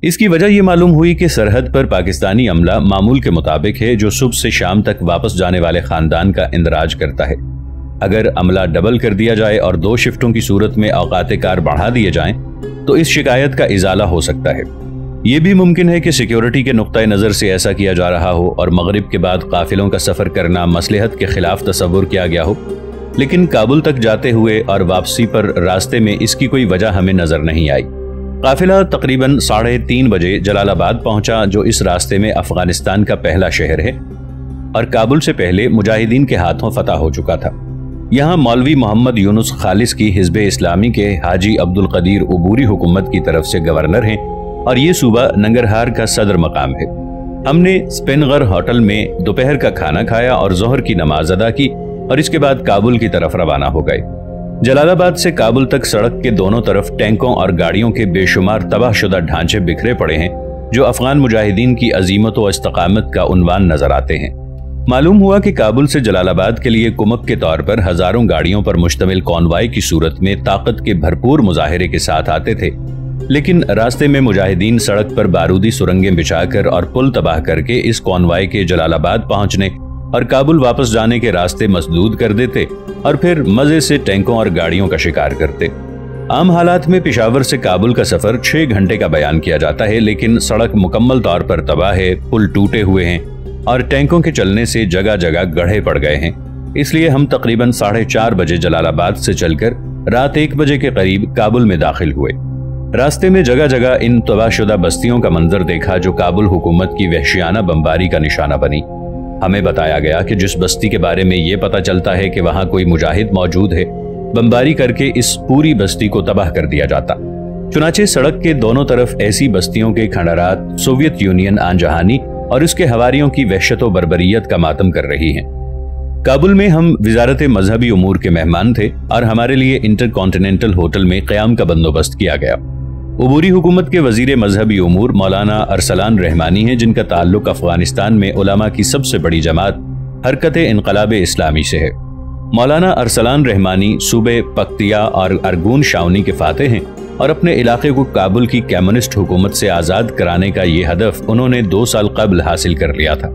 اس کی وجہ یہ معلوم ہوئی کہ سرحد پر پاکستانی عملہ معمول کے مطابق ہے جو صبح سے شام تک واپس جانے والے خاندان کا اندراج کرتا ہے۔ اگر عملہ ڈبل کر دیا جائے اور 2 شفٹوں کی صورت میں اوقات کار بڑھا دیے جائیں تو اس شکایت کا ازالہ ہو سکتا ہے۔ یہ بھی ممکن ہے کہ سیکیورٹی کے نقطہ نظر سے ایسا کیا جا رہا ہو اور مغرب کے بعد قافلوں کا سفر کرنا مصلحت کے خلاف تصور کیا گیا ہو، لیکن کابل تک جاتے ہوئے اور واپسی پر راستے میں اس کی کوئی وجہ ہمیں نظر نہیں آئی۔ قافلہ تقریباً 3:30 بجے جلال آباد پہنچا، جو اس راستے میں افغانستان کا پہلا شہر ہے اور کابل سے پہلے مجاہدین کے ہاتھوں فتح ہو چکا تھا۔ یہاں مولوی محمد یونس خالص کی حزب اسلامی کے حاجی عبدالقدیر عبوری حکومت کی طرف سے گورنر ہیں اور یہ صوبہ ننگرہار کا صدر مقام ہے۔ ہم نے سپنگر ہوٹل میں دوپہر کا کھانا کھایا اور ظہر کی نماز ادا کی اور اس کے بعد کابل کی طرف روانہ ہو گئے۔ جلال آباد سے کابل تک سڑک کے دونوں طرف ٹینکوں اور گاڑیوں کے بے شمار تباہ شدہ ڈھانچے بکھرے پڑے ہیں جو افغان مجاہدین کی عزیمت و استقامت کا عنوان نظر آتے ہیں۔ معلوم ہوا کہ کابل سے جلال آباد کے لیے کمک کے طور پر ہزاروں گاڑیوں پر مشتمل کانوائے کی صورت میں طاقت کے بھرپور مظاہرے کے ساتھ آتے تھے، لیکن راستے میں مجاہدین سڑک پر بارودی سرنگیں بچھا کر اور پل تباہ کر کے اس کانوائے کے جلال آباد پہنچنے اور کابل واپس جانے کے راستے مسدود کر دیتے اور پھر مزے سے ٹینکوں اور گاڑیوں کا شکار کرتے۔ عام حالات میں پشاور سے کابل کا سفر 6 گھنٹے کا بیان کیا جاتا ہے، لیکن سڑک مکمل طور پر تباہ ہے، پل ٹوٹے ہوئے ہیں اور ٹینکوں کے چلنے سے جگہ جگہ گڑھے پڑ گئے ہیں، اس لیے ہم تقریباً 4:30 بجے جلال آباد سے چل کر رات 1 بجے کے قریب کابل میں داخل ہوئے۔ راستے میں جگہ جگہ ان تباہ شدہ بستیوں کا منظر دیکھا جو کابل حکومت کی وحشیانہ بمباری کا نشانہ بنی۔ ہمیں بتایا گیا کہ جس بستی کے بارے میں یہ پتہ چلتا ہے کہ وہاں کوئی مجاہد موجود ہے، بمباری کر کے اس پوری بستی کو تباہ کر دیا جاتا۔ چنانچہ سڑک کے دونوں طرف ایسی بستیوں کے کھنڈرات سوویت یونین آن جہانی اور اس کے حواریوں کی وحشت و بربریت کا ماتم کر رہی ہیں۔ کابل میں ہم وزارت مذہبی امور کے مہمان تھے اور ہمارے لیے انٹر کانٹیننٹل ہوٹل میں قیام کا بندوبست کیا گیا۔ عبوری حکومت کے وزیر مذہبی امور مولانا ارسلان رحمانی ہیں، جن کا تعلق افغانستان میں علماء کی سب سے بڑی جماعت حرکت انقلاب اسلامی سے ہے۔ مولانا ارسلان رحمانی صوبے پکتیا اور ارگون شاونی کے فاتح ہیں اور اپنے علاقے کو کابل کی کمیونسٹ حکومت سے آزاد کرانے کا یہ ہدف انہوں نے 2 سال قبل حاصل کر لیا تھا۔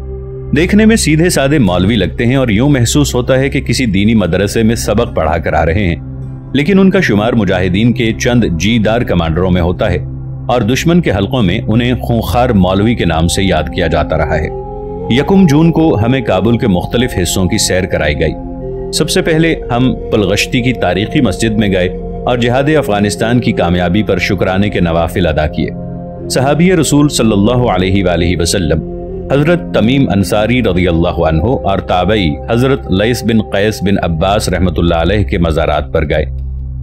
دیکھنے میں سیدھے سادے مولوی لگتے ہیں اور یوں محسوس ہوتا ہے کہ کسی دینی مدرسے میں سبق پڑھا کر آ رہے ہیں، لیکن ان کا شمار مجاہدین کے چند جیدار کمانڈروں میں ہوتا ہے اور دشمن کے حلقوں میں انہیں خونخوار مولوی کے نام سے یاد کیا جاتا رہا ہے۔ 1 جون کو ہمیں کابل کے مختلف حصوں کی سیر کرائی گئی۔ سب سے پہلے ہم پلغشتی کی تاریخی مسجد میں گئے اور جہاد افغانستان کی کامیابی پر شکرانے کے نوافل ادا کیے۔ صحابی رسول صلی اللہ علیہ وآلہ وسلم حضرت تمیم انصاری رضی اللہ عنہ اور تابعی حضرت لیث بن قیس بن عباس رحمۃ اللہ علیہ کے مزارات پر گئے۔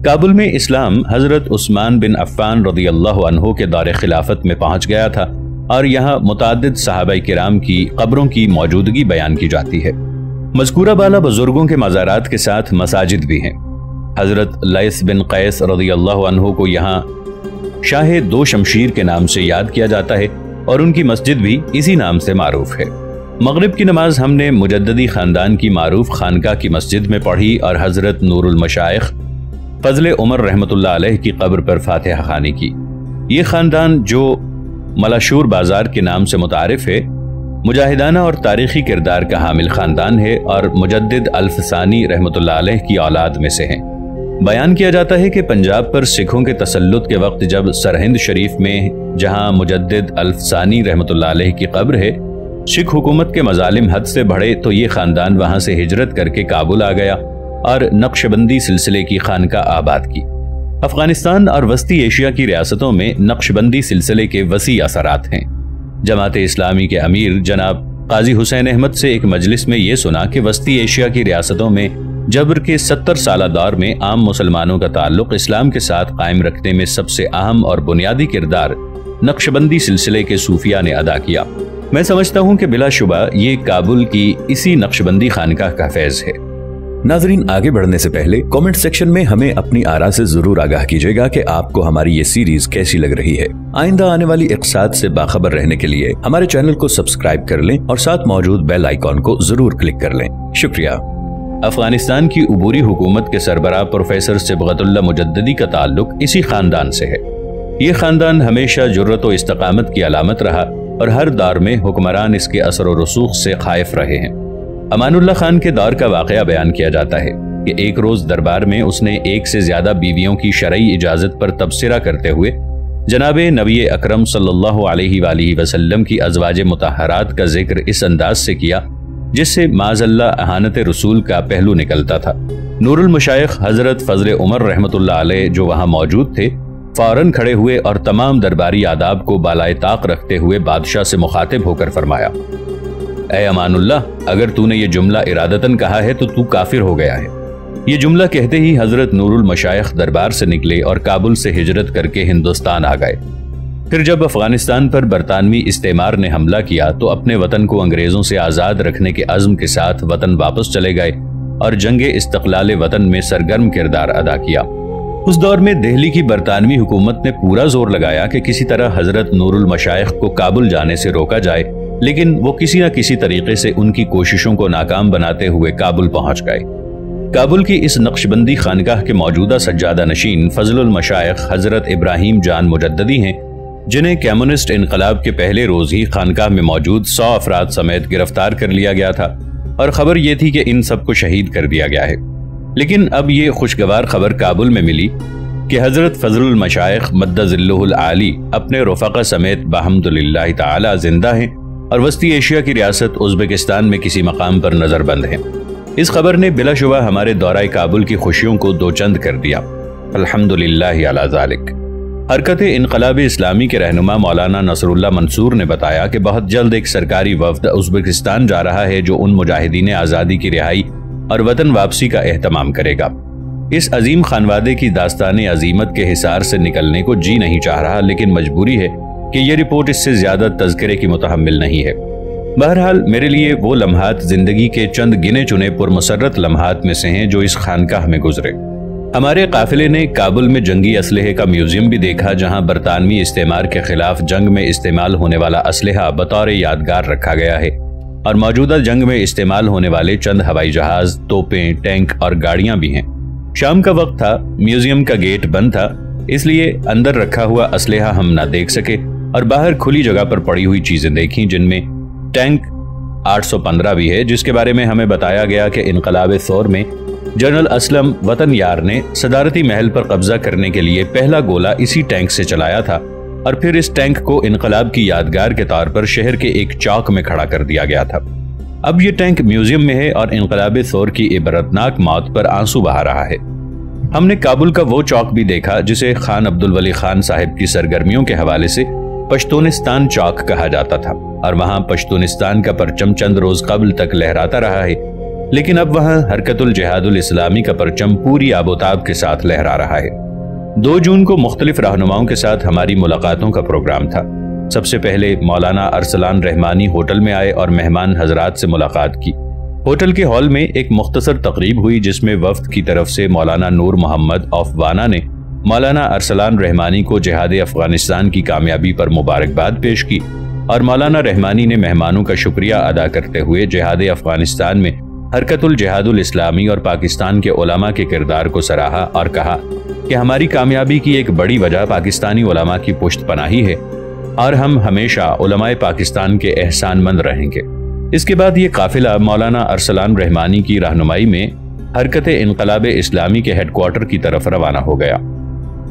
کابل میں اسلام حضرت عثمان بن عفان رضی اللہ عنہ کے دور خلافت میں پہنچ گیا تھا اور یہاں متعدد صحابہ کرام کی قبروں کی موجودگی بیان کی جاتی ہے۔ مذکورہ بالا بزرگوں کے مزارات کے ساتھ مساجد بھی ہیں۔ حضرت لیث بن قیس رضی اللہ عنہ کو یہاں شاہ 2 شمشیر کے نام سے یاد کیا جاتا ہے اور ان کی مسجد بھی اسی نام سے معروف ہے۔ مغرب کی نماز ہم نے مجددی خاندان کی معروف خانقاہ کی مسجد میں پڑھی اور حضرت نور المشائخ فضل عمر رحمۃ اللہ علیہ کی قبر پر فاتحہ خوانی کی۔ یہ خاندان جو ملاشور بازار کے نام سے متعارف ہے، مجاہدانہ اور تاریخی کردار کا حامل خاندان ہے اور مجدد الف ثانی رحمۃ اللہ علیہ کی اولاد میں سے ہیں۔ بیان کیا جاتا ہے کہ پنجاب پر سکھوں کے تسلط کے وقت جب سرہند شریف میں جہاں مجدد الف ثانی رحمۃ اللہ علیہ کی قبر ہے، سکھ حکومت کے مظالم حد سے بڑھے تو یہ خاندان وہاں سے ہجرت کر کے کابل آ گیا اور نقشبندی سلسلے کی خانقاہ آباد کی۔ افغانستان اور وسطی ایشیا کی ریاستوں میں نقشبندی سلسلے کے وسیع اثرات ہیں۔ جماعت اسلامی کے امیر جناب قاضی حسین احمد سے ایک مجلس میں یہ سنا کہ وسطی ایشیا کی ریاستوں میں جبر کے 70 سالہ دور میں عام مسلمانوں کا تعلق اسلام کے ساتھ قائم رکھنے میں سب سے اہم اور بنیادی کردار نقشبندی سلسلے کے صوفیاء نے ادا کیا۔ میں سمجھتا ہوں کہ بلا شبہ یہ کابل کی اسی نقشبندی خانقاہ کا فیض ہے۔ ناظرین، آگے بڑھنے سے پہلے کامنٹ سیکشن میں ہمیں اپنی آراء سے ضرور آگاہ کیجیے گا کہ آپ کو ہماری یہ سیریز کیسی لگ رہی ہے۔ آئندہ آنے والی اقساط سے باخبر رہنے کے لیے ہمارے چینل کو سبسکرائب کر لیں اور ساتھ موجود بیل آئیکن کو ضرور کلک کر لیں۔ شکریہ۔ افغانستان کی عبوری حکومت کے سربراہ پروفیسر صبغت اللہ مجددی کا تعلق اسی خاندان سے ہے۔ یہ خاندان ہمیشہ جرت و استقامت کی علامت رہا اور ہر دور میں حکمران اس کے اثر و رسوخ سے خائف رہے ہیں۔ امان اللہ خان کے دور کا واقعہ بیان کیا جاتا ہے کہ ایک روز دربار میں اس نے ایک سے زیادہ بیویوں کی شرعی اجازت پر تبصرہ کرتے ہوئے جناب نبی اکرم صلی اللہ علیہ وآلہ وسلم کی ازواج مطہرات کا ذکر اس انداز سے کیا جس سے معاذ اللہ اہانت رسول کا پہلو نکلتا تھا۔ نور المشائخ حضرت فضل عمر رحمۃ اللہ علیہ جو وہاں موجود تھے فوراً کھڑے ہوئے اور تمام درباری آداب کو بالائے طاق رکھتے ہوئے بادشاہ سے مخاطب ہو کر فرمایا، اے امان اللہ، اگر تو نے یہ جملہ ارادتاً کہا ہے تو کافر ہو گیا ہے۔ یہ جملہ کہتے ہی حضرت نور المشائخ دربار سے نکلے اور کابل سے ہجرت کر کے ہندوستان آ گئے۔ پھر جب افغانستان پر برطانوی استعمار نے حملہ کیا تو اپنے وطن کو انگریزوں سے آزاد رکھنے کے عزم کے ساتھ وطن واپس چلے گئے اور جنگ استقلال وطن میں سرگرم کردار ادا کیا۔ اس دور میں دہلی کی برطانوی حکومت نے پورا زور لگایا کہ کسی طرح حضرت نور المشائخ کو کابل جانے سے روکا جائے، لیکن وہ کسی نہ کسی طریقے سے ان کی کوششوں کو ناکام بناتے ہوئے کابل پہنچ گئے۔ کابل کی اس نقشبندی خانقاہ کے موجودہ سجادہ نشین فضل المشائخ حضرت ابراہیم جان مجددی ہیں، جنہیں کمیونسٹ انقلاب کے پہلے روز ہی خانقاہ میں موجود 100 افراد سمیت گرفتار کر لیا گیا تھا اور خبر یہ تھی کہ ان سب کو شہید کر دیا گیا ہے۔ لیکن اب یہ خوشگوار خبر کابل میں ملی کہ حضرت فضل المشائخ مد ظلہ العالی اپنے رفقا سمیت بحمد للہ تعالی زندہ ہیں اور وسطی ایشیا کی ریاست ازبکستان میں کسی مقام پر نظر بند ہیں۔ اس خبر نے بلا شبہ ہمارے دورہ کابل کی خوشیوں کو دو چند کر دیا۔ الحمدللہ علی ذالک۔ حرکت انقلاب اسلامی کے رہنما مولانا نصر اللہ منصور نے بتایا کہ بہت جلد ایک سرکاری وفد ازبکستان جا رہا ہے جو ان مجاہدین آزادی کی رہائی اور وطن واپسی کا اہتمام کرے گا۔ اس عظیم خانوادے کی داستان عظیمت کے حصار سے نکلنے کو جی نہیں چاہ رہا، لیکن مجبوری ہے کہ یہ رپورٹ اس سے زیادہ تذکرے کی متحمل نہیں ہے۔ بہرحال میرے لیے وہ لمحات زندگی کے چند گنے چنے پرمسرت لمحات میں سے ہیں جو اس خانقاہ میں گزرے۔ ہمارے قافلے نے کابل میں جنگی اسلحے کا میوزیم بھی دیکھا، جہاں برطانوی استعمار کے خلاف جنگ میں استعمال ہونے والا اسلحہ بطور یادگار رکھا گیا ہے اور موجودہ جنگ میں استعمال ہونے والے چند ہوائی جہاز، توپیں، ٹینک اور گاڑیاں بھی ہیں۔ شام کا وقت تھا، میوزیم کا گیٹ بند تھا، اس لیے اندر رکھا ہوا اسلحہ ہم نہ دیکھ سکے اور باہر کھلی جگہ پر پڑی ہوئی چیزیں دیکھیں، جن میں ٹینک 815 بھی ہے، جس کے بارے میں ہمیں بتایا گیا کہ انقلاب ثور میں جنرل اسلم وطن یار نے صدارتی محل پر قبضہ کرنے کے لیے پہلا گولہ اسی ٹینک سے چلایا تھا اور پھر اس ٹینک کو انقلاب کی یادگار کے طور پر شہر کے ایک چوک میں کھڑا کر دیا گیا تھا۔ اب یہ ٹینک میوزیم میں ہے اور انقلاب ثور کی عبرتناک موت پر آنسو بہا رہا ہے۔ ہم نے کابل کا وہ چوک بھی دیکھا جسے خان عبدالولی خان صاحب کی سرگرمیوں کے حوالے سے پشتونستان چوک کہا جاتا تھا، اور وہاں پشتونستان کا پرچم چند روز قبل تک لہراتا رہا ہے، لیکن اب وہاں حرکت الجہاد الاسلامی کا پرچم پوری آب و تاب کے ساتھ لہرا رہا ہے۔ 2 جون کو مختلف رہنماؤں کے ساتھ ہماری ملاقاتوں کا پروگرام تھا۔ سب سے پہلے مولانا ارسلان رحمانی ہوٹل میں آئے اور مہمان حضرات سے ملاقات کی۔ ہوٹل کے ہال میں ایک مختصر تقریب ہوئی جس میں وفد کی طرف سے مولانا نور محمد آف وانا نے مولانا ارسلان رحمانی کو جہاد افغانستان کی کامیابی پر مبارکباد پیش کی اور مولانا رحمانی نے مہمانوں کا شکریہ ادا کرتے ہوئے جہاد افغانستان میں حرکت الجہاد الاسلامی اور پاکستان کے علماء کے کردار کو سراہا اور کہا کہ ہماری کامیابی کی ایک بڑی وجہ پاکستانی علماء کی پشت پناہی ہے اور ہم ہمیشہ علماء پاکستان کے احسان مند رہیں گے۔ اس کے بعد یہ قافلہ مولانا ارسلان رحمانی کی رہنمائی میں حرکت انقلاب اسلامی کے ہیڈ کوارٹر کی طرف روانہ ہو گیا۔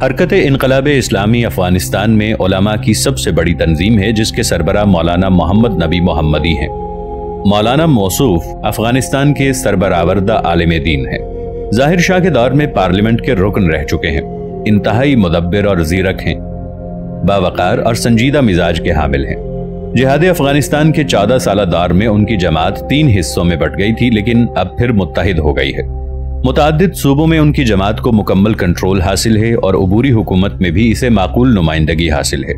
حرکت انقلاب اسلامی افغانستان میں علماء کی سب سے بڑی تنظیم ہے جس کے سربراہ مولانا محمد نبی محمدی ہیں۔ مولانا موصوف افغانستان کے سربراہوردہ عالم دین ہیں، ظاہر شاہ کے دور میں پارلیمنٹ کے رکن رہ چکے ہیں، انتہائی مدبر اور زیرک ہیں، باوقار اور سنجیدہ مزاج کے حامل ہیں۔ جہاد افغانستان کے 14 سالہ دور میں ان کی جماعت 3 حصوں میں بٹ گئی تھی، لیکن اب پھر متحد ہو گئی ہے۔ متعدد صوبوں میں ان کی جماعت کو مکمل کنٹرول حاصل ہے اور عبوری حکومت میں بھی اسے معقول نمائندگی حاصل ہے۔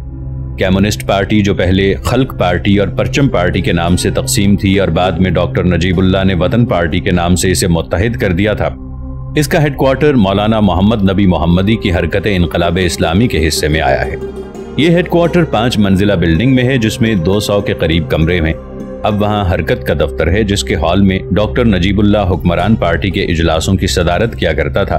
کمیونسٹ پارٹی جو پہلے خلق پارٹی اور پرچم پارٹی کے نام سے تقسیم تھی اور بعد میں ڈاکٹر نجیب اللہ نے وطن پارٹی کے نام سے اسے متحد کر دیا تھا، اس کا ہیڈ کوارٹر مولانا محمد نبی محمدی کی حرکت انقلاب اسلامی کے حصے میں آیا ہے۔ یہ ہیڈ کوارٹر 5 منزلہ بلڈنگ میں ہے جس میں 200 کے قریب کمرے ہیں۔ اب وہاں حرکت کا دفتر ہے جس کے ہال میں ڈاکٹر نجیب اللہ حکمران پارٹی کے اجلاسوں کی صدارت کیا کرتا تھا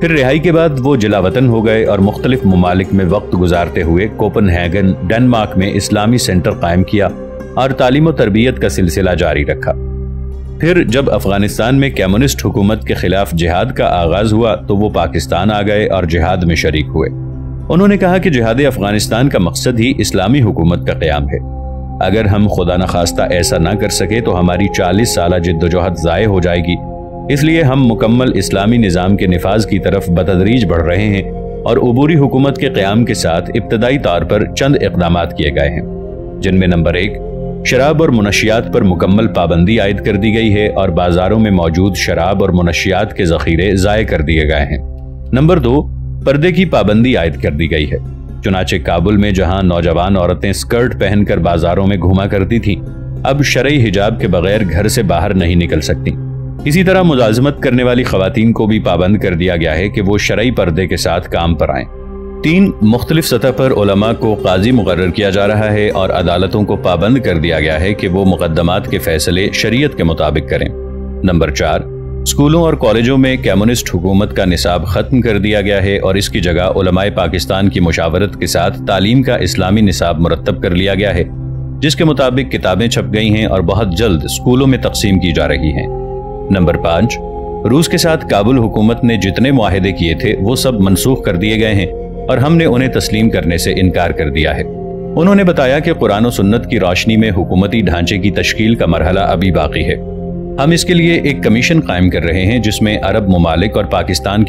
پھر رہائی کے بعد وہ جلا وطن ہو گئے اور مختلف ممالک میں وقت گزارتے ہوئے کوپن ہیگن ڈنمارک میں اسلامی سینٹر قائم کیا اور تعلیم و تربیت کا سلسلہ جاری رکھا۔ پھر جب افغانستان میں کمیونسٹ حکومت کے خلاف جہاد کا آغاز ہوا تو وہ پاکستان آ گئے اور جہاد میں شریک ہوئے۔ انہوں نے کہا کہ جہاد افغانستان کا مقصد ہی اسلامی حکومت کا قیام ہے۔ اگر ہم خدا نخواستہ ایسا نہ کر سکے تو ہماری 40 سالہ جدوجہد ضائع ہو جائے گی، اس لیے ہم مکمل اسلامی نظام کے نفاذ کی طرف بتدریج بڑھ رہے ہیں اور عبوری حکومت کے قیام کے ساتھ ابتدائی طور پر چند اقدامات کیے گئے ہیں، جن میں نمبر 1 شراب اور منشیات پر مکمل پابندی عائد کر دی گئی ہے اور بازاروں میں موجود شراب اور منشیات کے ذخیرے ضائع کر دیے گئے ہیں۔ نمبر 2 پردے کی پابندی عائد کر دی گئی ہے، چنانچہ کابل میں جہاں نوجوان عورتیں سکرٹ پہن کر بازاروں میں گھوما کرتی تھیں، اب شرعی حجاب کے بغیر گھر سے باہر نہیں نکل سکتی۔ اسی طرح ملازمت کرنے والی خواتین کو بھی پابند کر دیا گیا ہے کہ وہ شرعی پردے کے ساتھ کام پر آئیں۔ 3 مختلف سطح پر علماء کو قاضی مقرر کیا جا رہا ہے اور عدالتوں کو پابند کر دیا گیا ہے کہ وہ مقدمات کے فیصلے شریعت کے مطابق کریں۔ نمبر 4 اسکولوں اور کالجوں میں کمیونسٹ حکومت کا نصاب ختم کر دیا گیا ہے اور اس کی جگہ علماء پاکستان کی مشاورت کے ساتھ تعلیم کا اسلامی نصاب مرتب کر لیا گیا ہے، جس کے مطابق کتابیں چھپ گئی ہیں اور بہت جلد اسکولوں میں تقسیم کی جا رہی ہیں۔ نمبر 5 روس کے ساتھ کابل حکومت نے جتنے معاہدے کیے تھے وہ سب منسوخ کر دیے گئے ہیں اور ہم نے انہیں تسلیم کرنے سے انکار کر دیا ہے۔ انہوں نے بتایا کہ قرآن و سنت کی روشنی میں حکومتی ڈھانچے کی تشکیل کا مرحلہ ابھی باقی ہے۔ ہم اس کے لیے ایک کمیشن قائم کر رہے ہیں جس میں عرب ممالک اور پاکستان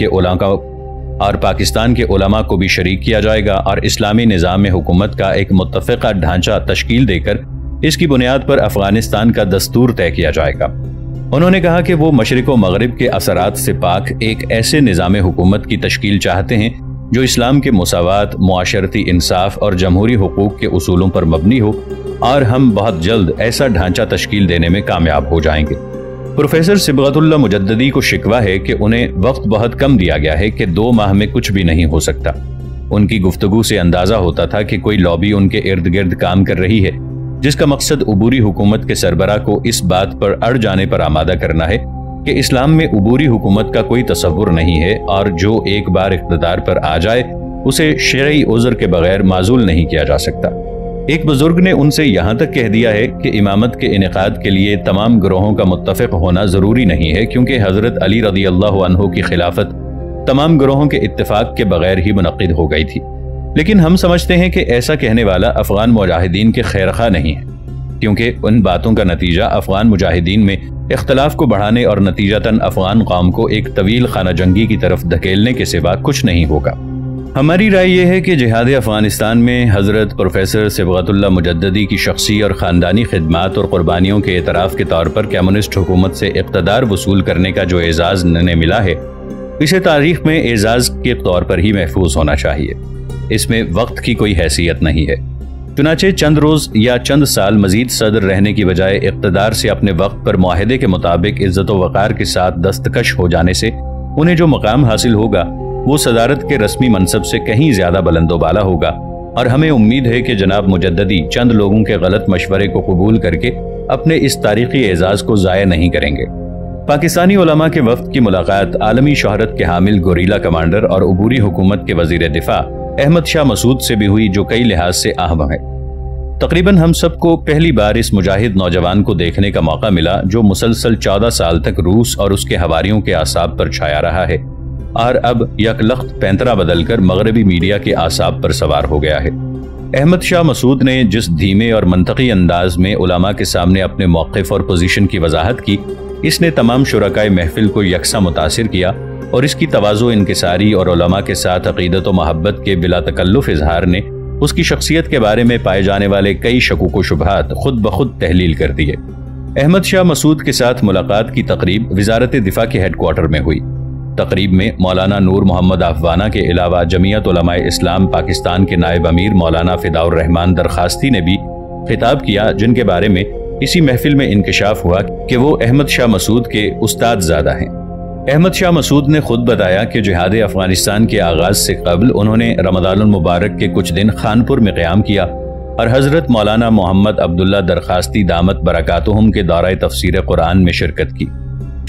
کے علماء کو بھی شریک کیا جائے گا اور اسلامی نظام حکومت کا ایک متفقہ ڈھانچہ تشکیل دے کر اس کی بنیاد پر افغانستان کا دستور طے کیا جائے گا۔ انہوں نے کہا کہ وہ مشرق و مغرب کے اثرات سے پاک ایک ایسے نظام حکومت کی تشکیل چاہتے ہیں جو اسلام کے مساوات، معاشرتی انصاف اور جمہوری حقوق کے اصولوں پر مبنی ہو، اور ہم بہت جلد ایسا ڈھانچہ تشکیل دینے میں کامیاب ہو جائیں گے۔ پروفیسر صبغت اللہ مجددی کو شکوہ ہے کہ انہیں وقت بہت کم دیا گیا ہے کہ 2 ماہ میں کچھ بھی نہیں ہو سکتا۔ ان کی گفتگو سے اندازہ ہوتا تھا کہ کوئی لابی ان کے ارد گرد کام کر رہی ہے، جس کا مقصد عبوری حکومت کے سربراہ کو اس بات پر اڑ جانے پر آمادہ کرنا ہے کہ اسلام میں عبوری حکومت کا کوئی تصور نہیں ہے اور جو ایک بار اقتدار پر آ جائے اسے شرعی عذر کے بغیر معزول نہیں کیا جا سکتا۔ ایک بزرگ نے ان سے یہاں تک کہہ دیا ہے کہ امامت کے انعقاد کے لیے تمام گروہوں کا متفق ہونا ضروری نہیں ہے، کیونکہ حضرت علی رضی اللہ عنہ کی خلافت تمام گروہوں کے اتفاق کے بغیر ہی منعقد ہو گئی تھی۔ لیکن ہم سمجھتے ہیں کہ ایسا کہنے والا افغان مجاہدین کے خیرخواہ نہیں ہے، کیونکہ ان باتوں کا نتیجہ افغان مجاہدین میں اختلاف کو بڑھانے اور نتیجتاً افغان قوم کو ایک طویل خانہ جنگی کی طرف دھکیلنے کے سوا کچھ نہیں ہوگا۔ ہماری رائے یہ ہے کہ جہاد افغانستان میں حضرت پروفیسر صبغت اللہ مجددی کی شخصی اور خاندانی خدمات اور قربانیوں کے اعتراف کے طور پر کمیونسٹ حکومت سے اقتدار وصول کرنے کا جو اعزاز انہیں ملا ہے، اسے تاریخ میں اعزاز کے طور پر ہی محفوظ ہونا چاہیے۔ اس میں وقت کی کوئی حیثیت نہیں ہے۔ چنانچہ چند روز یا چند سال مزید صدر رہنے کی بجائے اقتدار سے اپنے وقت پر معاہدے کے مطابق عزت و وقار کے ساتھ دستکش ہو جانے سے انہیں جو مقام حاصل ہوگا وہ صدارت کے رسمی منصب سے کہیں زیادہ بلند و بالا ہوگا، اور ہمیں امید ہے کہ جناب مجددی چند لوگوں کے غلط مشورے کو قبول کر کے اپنے اس تاریخی اعزاز کو ضائع نہیں کریں گے۔ پاکستانی علماء کے وفد کی ملاقات عالمی شہرت کے حامل گوریلا کمانڈر اور عبوری حکومت کے وزیر دفاع احمد شاہ مسعود سے بھی ہوئی، جو کئی لحاظ سے اہم ہے۔ تقریباً ہم سب کو پہلی بار اس مجاہد نوجوان کو دیکھنے کا موقع ملا جو مسلسل 14 سال تک روس اور اس کے حواریوں کے اعصاب پر چھایا رہا ہے، اور اب یک لخت پینترا بدل کر مغربی میڈیا کے اعصاب پر سوار ہو گیا ہے۔ احمد شاہ مسعود نے جس دھیمے اور منطقی انداز میں علماء کے سامنے اپنے موقف اور پوزیشن کی وضاحت کی، اس نے تمام شرکائے محفل کو یکساں متاثر کیا، اور اس کی تواضع انکساری اور علماء کے ساتھ عقیدت و محبت کے بلا تکلف اظہار نے اس کی شخصیت کے بارے میں پائے جانے والے کئی شکوک و شبہات خود بخود تحلیل کر دیے۔ احمد شاہ مسعود کے ساتھ ملاقات کی تقریب وزارت دفاع کے ہیڈ کوارٹر میں ہوئی۔ تقریب میں مولانا نور محمد افوانہ کے علاوہ جمعیت علماء اسلام پاکستان کے نائب امیر مولانا فداء الرحمان درخواستی نے بھی خطاب کیا، جن کے بارے میں اسی محفل میں انکشاف ہوا کہ وہ احمد شاہ مسعود کے استاد زادہ ہیں۔ احمد شاہ مسعود نے خود بتایا کہ جہاد افغانستان کے آغاز سے قبل انہوں نے رمضان المبارک کے کچھ دن خانپور میں قیام کیا اور حضرت مولانا محمد عبداللہ درخواستی دامت برکاتہم کے دورہ تفسیر قرآن میں شرکت کی۔